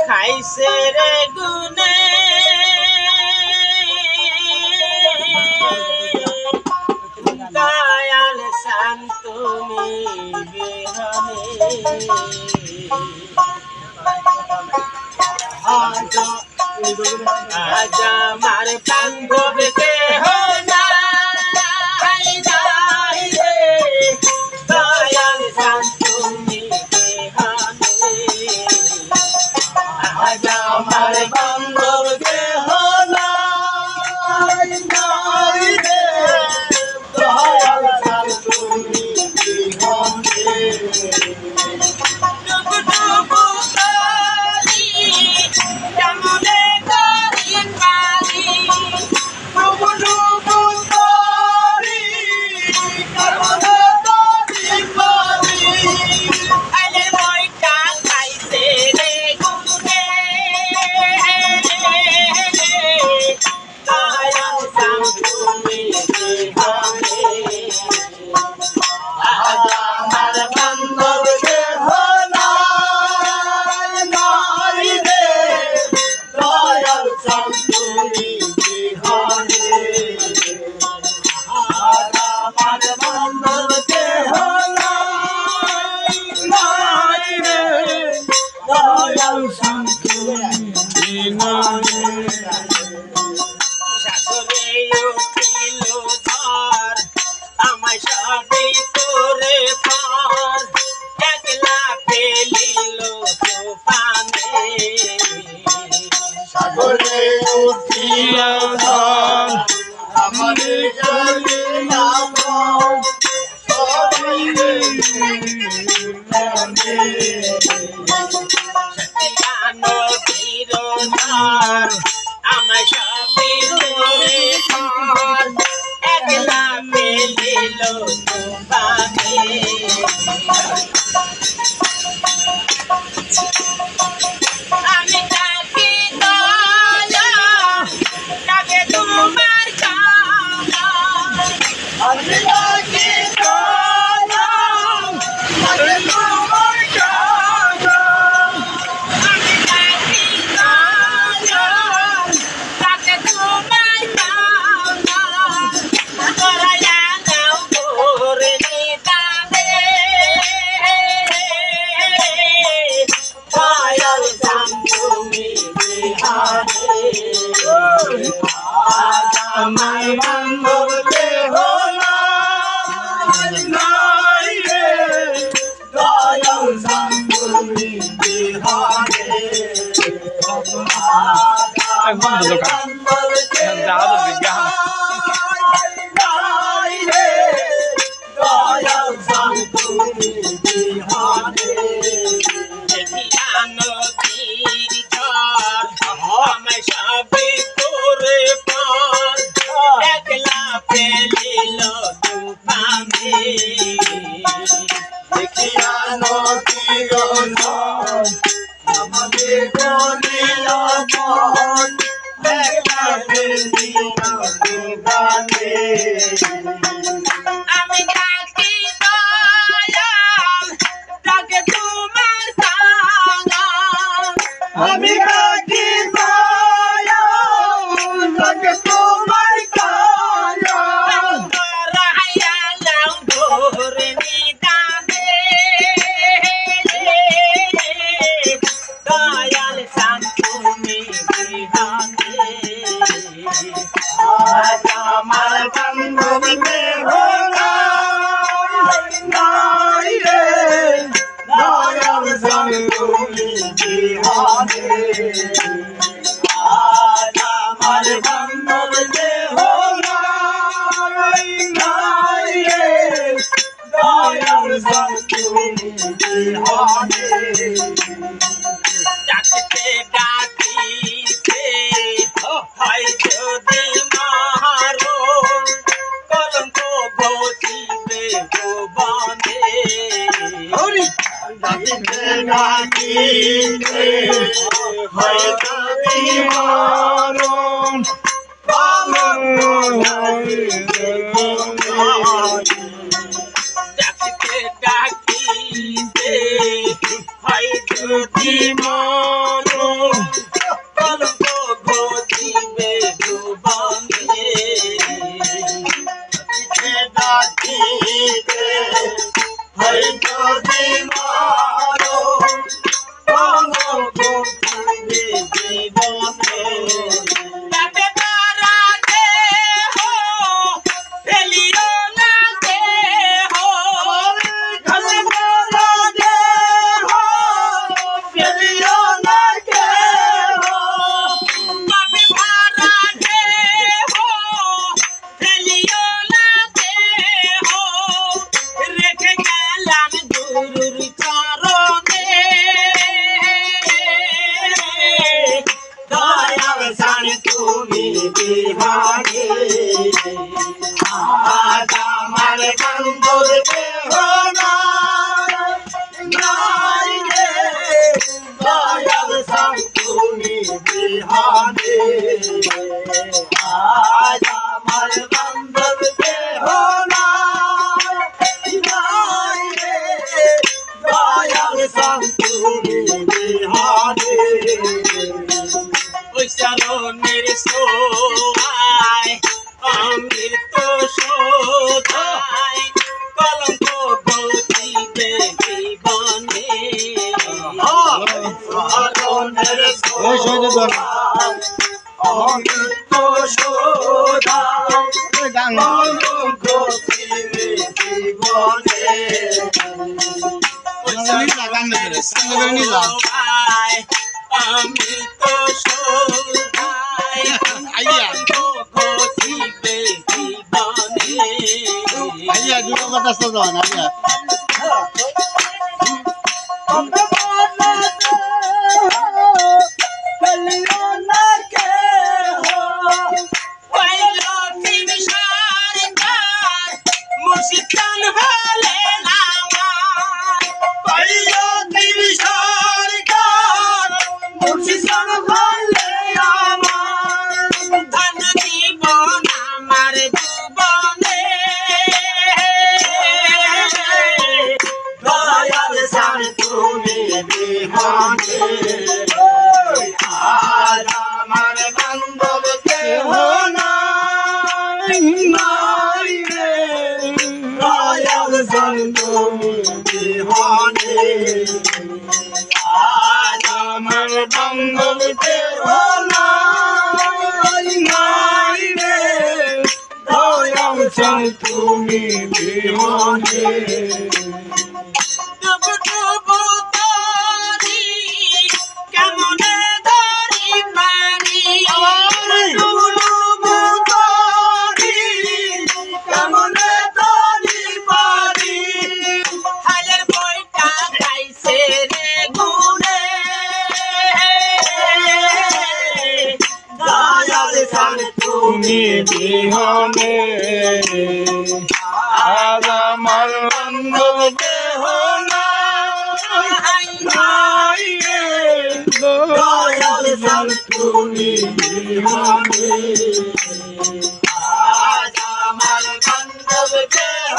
খাইছে রে গুনে দয়াল শান্তমি বিহনে আজ আমার বান্ধব কেহ নাই নাই রে দয়াল শান্তমি আমার বান্ধব কেহ নাই নাই রে দয়াল শান্তমি বিহনে ডুবু ডুবু করি কেমনে করি পারি ডুবু ডুবু করি কেমনে করি পারি আইলে বইটা খাইছে রে গুনে দয়াল শান্তমি বিহনে আমার বান্ধব কেহ নাই নাই রে দয়াল শান্তমি বিহনে আমার বান্ধব কেহ নাই নাই রে দয়াল শান্তমি বিহনে শাশুড়ি উঠিল ধর আমায় সবই করে পর একলা ফেলিল তুফানে সাগরে উঠিল ধর আমারে চলিলা পর সবই মনে সতিয়া নদীর ধর আমায় সবই করে পর একলা ফেলিল তুফানে আমি ডাকি দয়া ডাকে তোমার কানা আমি ডাকি দয়া ডাকে তোমার কানা আমি ডাকি দয়া ডাকে তোমার কানা তোরা নাও করে নিদানে দয়াল শান্তমি বিহনে আজ আমার বান্ধব কেহ নাই নাই রে দয়াল শান্তমি বিহনে আজ আমার বান্ধব কেহ নাই রে দয়াল শান্তমি বিহনে নদীর ঝড় আমায় সবই করে পর একলা ফেলিল তুফানে দেখিয়া নদীর ঝড় আমাদের বলিল মন একলা ফেলিল তুফানে আমি ডাকি দয়াল ডাকে তোমার কানা আমি ডাকি দয়াল ডাকে তোমার কানা রাহাইয়া নাও ধরে নিদানে দয়াল শান্তমি বিহনে আজ আমার বান্ধব কেহ নাই নাই রে দয়াল শান্তমি বিহনে আজ আমার বান্ধব কেহ নাই নাই রে দয়াল শান্তমি বিহনে ডাকতে ডাকিতে হয় যদি মহার ডাকিলে হয় যদি মরণ পালন হইবে ডাকিতে ডাকিতে হয় যদি মরণ কলঙ্ক ঘটিবে ভুবনে ডাকিলে হয় যদি মরণ পালন হইবে জীবনে তবে তারা দেহ ফেলিও না দেহ খালি বলা দেহ ফেলিও না দেহ তবে ভাড়া দেহ ফেলিও না দেহ রেখে গেলাম গুরুর চরণে দয়াল সান তুমি বিহারে আজ আমার বন্ধুর দেহ নাই রে দয়াল সান তুমি বিহারে আজ আমার বন্ধুর দেহ নাই রে দয়াল সান তুমি বিহারে ওই চরণের সোয়ায় অমৃত শোধায় কলঙ্ক ঘটিবে জীবনে অমৃত সোধা জীবনে ওই চরণের সোয়ায় অমৃত শোধায় কলঙ্ক ঘটিবে জীবনে পাইলো তিন সরকার মুর্শিদান হলেন আমার ধন জীবন আমার ভুবনে দয়াল সান তুমি বিহানে আজ আমার বান্ধব কেহ নাই রে দয়াল সান তুমি বিহানে আজ আমার বান্ধব কেহ নাই রে দয়াল সান তুমি বিহানে ডুবু ডুবু তরি কেমনে ধরি পানি ডুবু ডুবু তরি কেমনে তরি পারি হালের বইটা খাইছে রে গুড়ে দয়াল সান তুমি বিহানে আজ আমার বান্ধব দেহ নাই রে দয়াল সান তুমি বিহানে আজ আমার বান্ধব দেহ